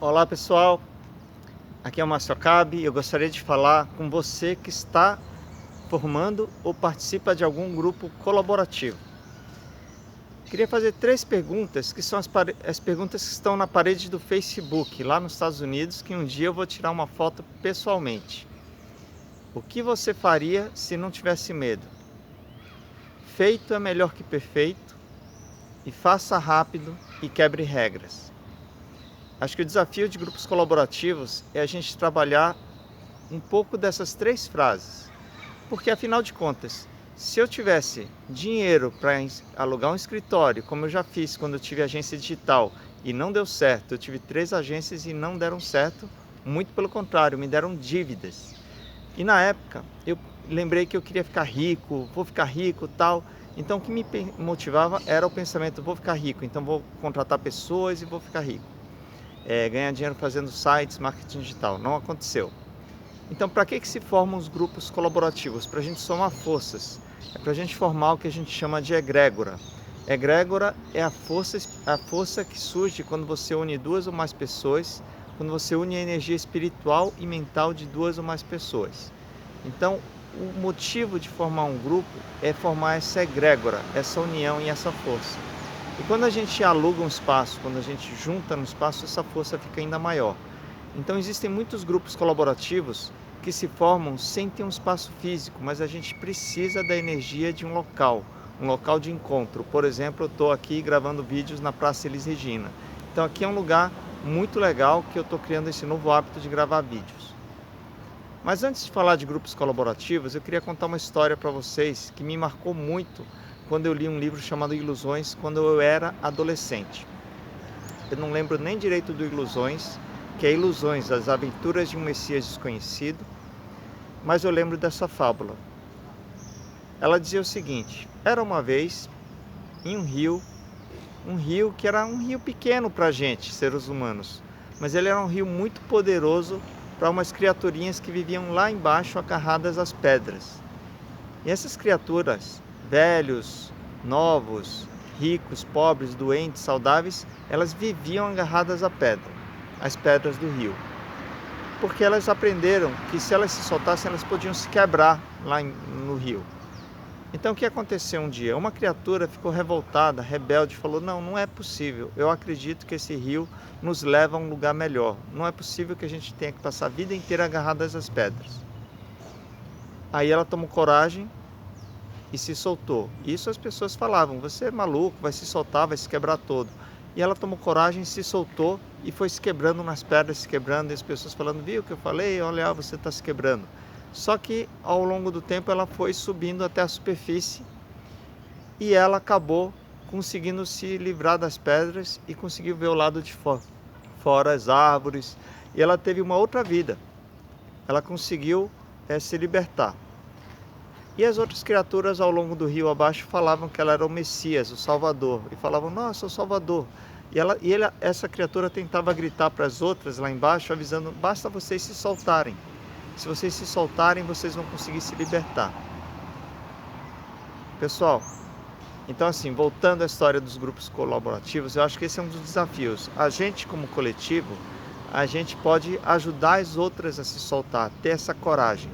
Olá pessoal, aqui é o Márcio Acabe e eu gostaria de falar com você que está formando ou participa de algum grupo colaborativo. Queria fazer 3 perguntas, que são as perguntas que estão na parede do Facebook, lá nos Estados Unidos, que um dia eu vou tirar uma foto pessoalmente. O que você faria se não tivesse medo? Feito é melhor que perfeito, e faça rápido e quebre regras. Acho que o desafio de grupos colaborativos é a gente trabalhar um pouco dessas 3 frases. Porque afinal de contas, se eu tivesse dinheiro para alugar um escritório, como eu já fiz quando eu tive agência digital e não deu certo, eu tive 3 agências e não deram certo, muito pelo contrário, me deram dívidas. E na época eu lembrei que eu queria ficar rico, vou ficar rico, tal. Então o que me motivava era o pensamento, vou ficar rico, então vou contratar pessoas e vou ficar rico. Ganhar dinheiro fazendo sites, marketing digital. Não aconteceu. Então, para que se formam os grupos colaborativos? Para a gente somar forças. É para a gente formar o que a gente chama de egrégora. Egrégora é a força que surge quando você une 2 ou mais pessoas, quando você une a energia espiritual e mental de 2 ou mais pessoas. Então, o motivo de formar um grupo é formar essa egrégora, essa união e essa força. E quando a gente aluga um espaço, quando a gente junta no espaço, essa força fica ainda maior. Então existem muitos grupos colaborativos que se formam sem ter um espaço físico, mas a gente precisa da energia de um local de encontro. Por exemplo, eu estou aqui gravando vídeos na Praça Elis Regina. Então aqui é um lugar muito legal que eu estou criando esse novo hábito de gravar vídeos. Mas antes de falar de grupos colaborativos, eu queria contar uma história para vocês que me marcou muito quando eu li um livro chamado Ilusões, quando eu era adolescente. Eu não lembro nem direito do Ilusões, que é Ilusões, as aventuras de um Messias desconhecido, mas eu lembro dessa fábula. Ela dizia o seguinte: era uma vez em um rio que era um rio pequeno para a gente, seres humanos, mas ele era um rio muito poderoso para umas criaturinhas que viviam lá embaixo agarradas às pedras. E essas criaturas, velhos, novos, ricos, pobres, doentes, saudáveis, elas viviam agarradas à pedra, às pedras do rio. Porque elas aprenderam que se elas se soltassem, elas podiam se quebrar lá no rio. Então o que aconteceu um dia? Uma criatura ficou revoltada, rebelde, falou: não é possível, eu acredito que esse rio nos leva a um lugar melhor. Não é possível que a gente tenha que passar a vida inteira agarradas às pedras. Aí ela tomou coragem e se soltou. Isso as pessoas falavam: você é maluco, vai se soltar, vai se quebrar todo. E ela tomou coragem, se soltou e foi se quebrando nas pedras, se quebrando, e as pessoas falando: viu o que eu falei? Olha, você está se quebrando. Só que ao longo do tempo ela foi subindo até a superfície e ela acabou conseguindo se livrar das pedras e conseguiu ver o lado de fora, as árvores, e ela teve uma outra vida. Ela conseguiu se libertar. E as outras criaturas ao longo do rio abaixo falavam que ela era o Messias, o Salvador. E falavam: nossa, o Salvador. Essa criatura tentava gritar para as outras lá embaixo, avisando: basta vocês se soltarem. Se vocês se soltarem, vocês vão conseguir se libertar. Pessoal, então assim, voltando à história dos grupos colaborativos, eu acho que esse é um dos desafios. A gente como coletivo, a gente pode ajudar as outras a se soltar, ter essa coragem.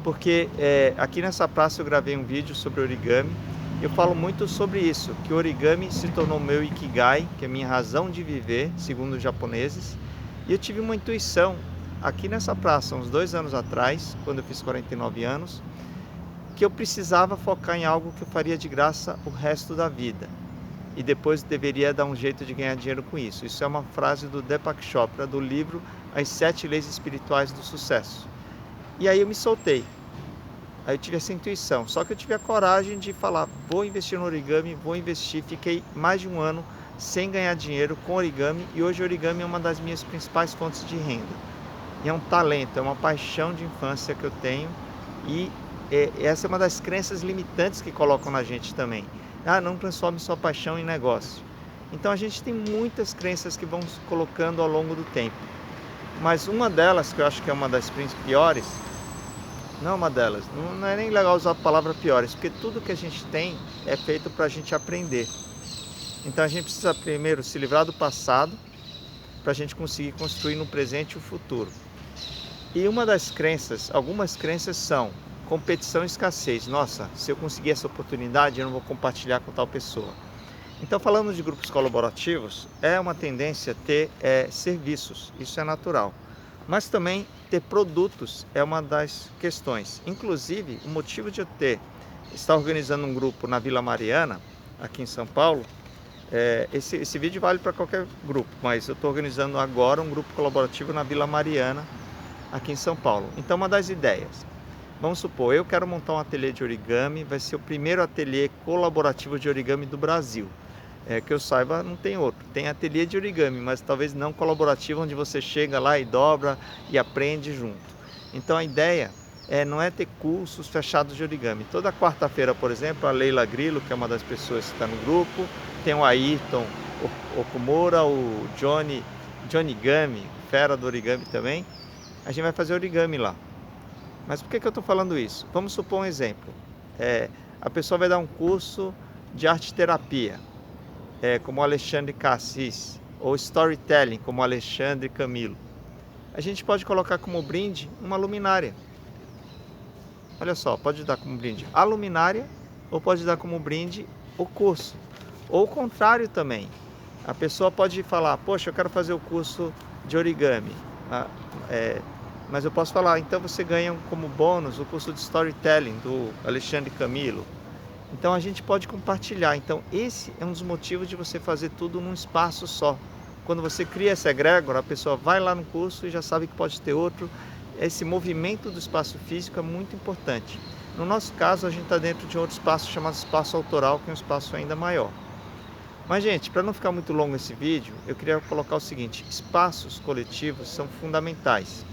Porque aqui nessa praça eu gravei um vídeo sobre origami. Eu falo muito sobre isso, que o origami se tornou meu ikigai, que é a minha razão de viver, segundo os japoneses. E eu tive uma intuição aqui nessa praça, uns 2 anos atrás, quando eu fiz 49 anos, que eu precisava focar em algo que eu faria de graça o resto da vida. E depois deveria dar um jeito de ganhar dinheiro com isso. Isso é uma frase do Deepak Chopra, do livro As 7 Leis Espirituais do Sucesso. E aí eu me soltei. Aí eu tive essa intuição. Só que eu tive a coragem de falar: vou investir no origami, vou investir. Fiquei mais de 1 ano sem ganhar dinheiro com origami. E hoje o origami é uma das minhas principais fontes de renda. E é um talento, é uma paixão de infância que eu tenho. E essa é uma das crenças limitantes que colocam na gente também. Não transforme sua paixão em negócio. Então a gente tem muitas crenças que vão se colocando ao longo do tempo. Mas uma delas, que eu acho que é uma das piores, não uma delas, não é nem legal usar a palavra piores, porque tudo que a gente tem é feito para a gente aprender. Então a gente precisa primeiro se livrar do passado, para a gente conseguir construir no presente o futuro. E uma das crenças, algumas crenças são competição e escassez. Nossa, se eu conseguir essa oportunidade, eu não vou compartilhar com tal pessoa. Então, falando de grupos colaborativos, é uma tendência ter serviços, isso é natural. Mas também ter produtos é uma das questões. Inclusive, o motivo de eu estar organizando um grupo na Vila Mariana, aqui em São Paulo, esse vídeo vale para qualquer grupo, mas eu estou organizando agora um grupo colaborativo na Vila Mariana, aqui em São Paulo. Então, uma das ideias, vamos supor, eu quero montar um ateliê de origami, vai ser o primeiro ateliê colaborativo de origami do Brasil. Que eu saiba, não tem outro. Tem ateliê de origami, mas talvez não colaborativo, onde você chega lá e dobra e aprende junto. Então a ideia não é ter cursos fechados de origami. Toda quarta-feira, por exemplo, a Leila Grillo, que é uma das pessoas que está no grupo, tem o Ayrton Okumura, o Johnny Gami, fera do origami também. A gente vai fazer origami lá. Mas por que eu estou falando isso? Vamos supor um exemplo. A pessoa vai dar um curso de arte terapia, como o Alexandre Cassis, ou storytelling, como o Alexandre Camilo. A gente pode colocar como brinde uma luminária. Olha só, pode dar como brinde a luminária, ou pode dar como brinde o curso. Ou o contrário também. A pessoa pode falar, poxa, eu quero fazer o curso de origami. Mas eu posso falar, então você ganha como bônus o curso de storytelling do Alexandre Camilo. Então a gente pode compartilhar. Então esse é um dos motivos de você fazer tudo num espaço só. Quando você cria essa egrégora, a pessoa vai lá no curso e já sabe que pode ter outro. Esse movimento do espaço físico é muito importante. No nosso caso, a gente está dentro de outro espaço chamado espaço autoral, que é um espaço ainda maior. Mas, gente, para não ficar muito longo esse vídeo, eu queria colocar o seguinte: espaços coletivos são fundamentais.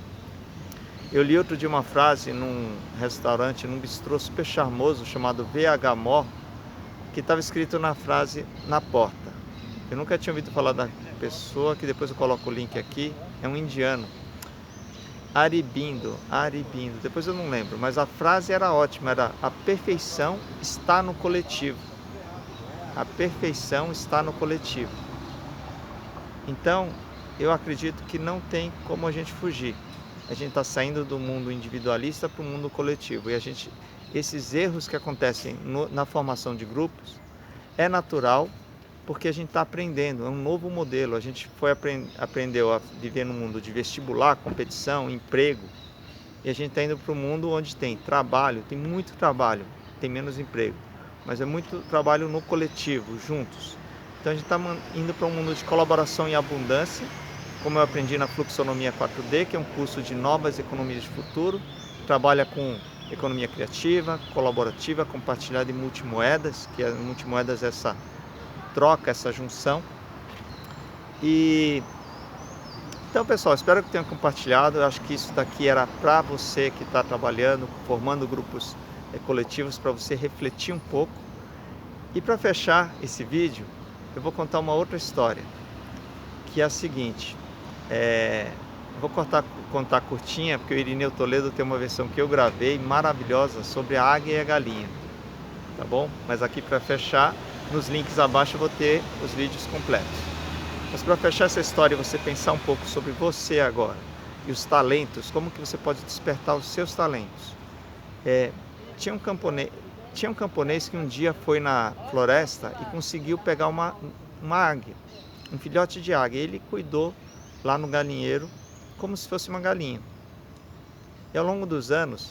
Eu li outro dia uma frase num restaurante, num bistrô super charmoso chamado VH Mor, que estava escrito na frase na porta. Eu nunca tinha ouvido falar da pessoa, que depois eu coloco o link aqui, é um indiano. Aurobindo, depois eu não lembro, mas a frase era ótima, era: a perfeição está no coletivo. A perfeição está no coletivo. Então, eu acredito que não tem como a gente fugir. A gente está saindo do mundo individualista para o mundo coletivo. E esses erros que acontecem na formação de grupos é natural, porque a gente está aprendendo, é um novo modelo. A gente aprendeu a viver no mundo de vestibular, competição, emprego. E a gente está indo para o mundo onde tem trabalho, tem muito trabalho, tem menos emprego. Mas é muito trabalho no coletivo, juntos. Então a gente está indo para um mundo de colaboração e abundância, como eu aprendi na Fluxonomia 4D, que é um curso de novas economias de futuro. Trabalha com economia criativa, colaborativa, compartilhada e multimoedas, que é multimoedas essa troca, essa junção. Então, pessoal, espero que tenham compartilhado. Eu acho que isso daqui era para você que está trabalhando, formando grupos coletivos, para você refletir um pouco. E para fechar esse vídeo, eu vou contar uma outra história, que é a seguinte. Vou contar curtinha, porque o Irineu Toledo tem uma versão que eu gravei maravilhosa sobre a águia e a galinha, tá bom? Mas aqui, para fechar, nos links abaixo eu vou ter os vídeos completos. Mas para fechar essa história, você pensar um pouco sobre você agora e os talentos, como que você pode despertar os seus talentos. Tinha um camponês que um dia foi na floresta e conseguiu pegar uma águia, um filhote de águia. Ele cuidou lá no galinheiro como se fosse uma galinha. E ao longo dos anos,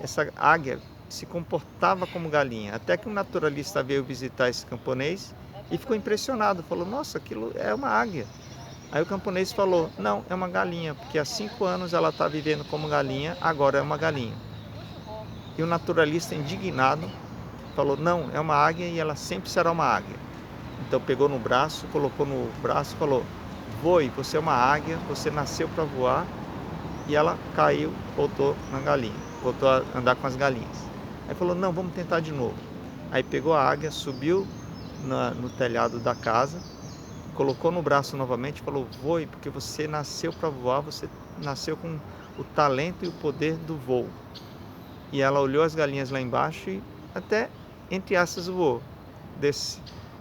essa águia se comportava como galinha, até que um naturalista veio visitar esse camponês e ficou impressionado, falou: nossa, aquilo é uma águia. Aí o camponês falou: não, é uma galinha, porque há 5 anos ela está vivendo como galinha, agora é uma galinha. E o naturalista, indignado, falou: não, é uma águia e ela sempre será uma águia. Então pegou no braço, colocou no braço e falou: voe, você é uma águia, você nasceu para voar. E ela caiu, voltou na galinha, voltou a andar com as galinhas. Aí falou: não, vamos tentar de novo. Aí pegou a águia, subiu no telhado da casa, colocou no braço novamente e falou: voe, porque você nasceu para voar, você nasceu com o talento e o poder do voo. E ela olhou as galinhas lá embaixo e até, entre aspas, voou.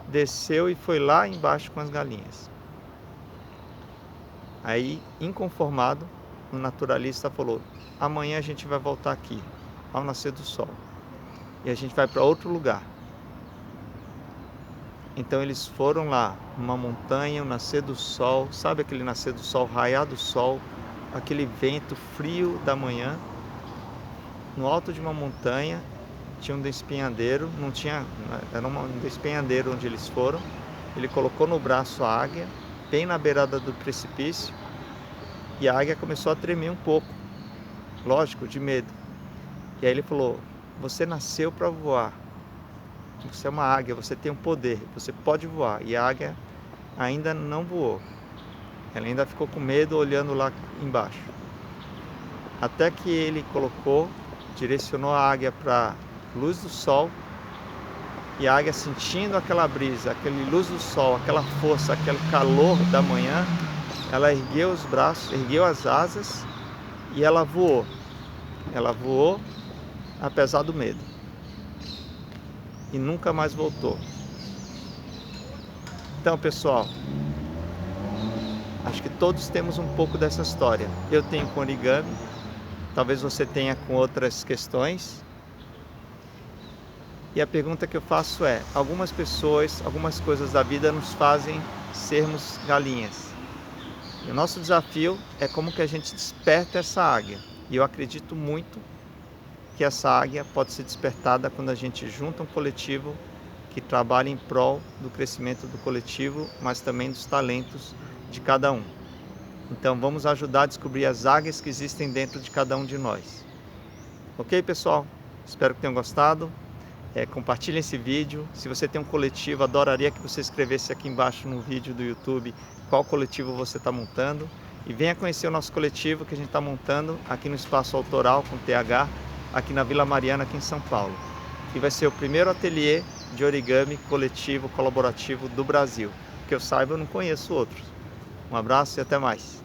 Desceu e foi lá embaixo com as galinhas. Aí, inconformado, o naturalista falou: amanhã a gente vai voltar aqui, ao nascer do sol, e a gente vai para outro lugar. Então eles foram lá, uma montanha, o nascer do sol, sabe aquele nascer do sol, raiar do sol, aquele vento frio da manhã. No alto de uma montanha tinha um despenhadeiro, não tinha, era um despenhadeiro onde eles foram. Ele colocou no braço a águia, bem na beirada do precipício, e a águia começou a tremer um pouco, lógico, de medo. E aí ele falou: você nasceu para voar, você é uma águia, você tem um poder, você pode voar. E a águia ainda não voou, ela ainda ficou com medo olhando lá embaixo. Até que ele direcionou a águia para a luz do sol, e a águia, sentindo aquela brisa, aquela luz do sol, aquela força, aquele calor da manhã, ela ergueu os braços, ergueu as asas e ela voou. Ela voou apesar do medo e nunca mais voltou. Então, pessoal, acho que todos temos um pouco dessa história. Eu tenho com origami, talvez você tenha com outras questões. E a pergunta que eu faço é: algumas pessoas, algumas coisas da vida nos fazem sermos galinhas. E o nosso desafio é como que a gente desperta essa águia. E eu acredito muito que essa águia pode ser despertada quando a gente junta um coletivo que trabalha em prol do crescimento do coletivo, mas também dos talentos de cada um. Então vamos ajudar a descobrir as águias que existem dentro de cada um de nós. Ok, pessoal? Espero que tenham gostado. Compartilhem esse vídeo. Se você tem um coletivo, adoraria que você escrevesse aqui embaixo no vídeo do YouTube qual coletivo você está montando. E venha conhecer o nosso coletivo que a gente está montando aqui no Espaço Autoral com TH, aqui na Vila Mariana, aqui em São Paulo. E vai ser o primeiro ateliê de origami coletivo colaborativo do Brasil. Que eu saiba, eu não conheço outros. Um abraço e até mais.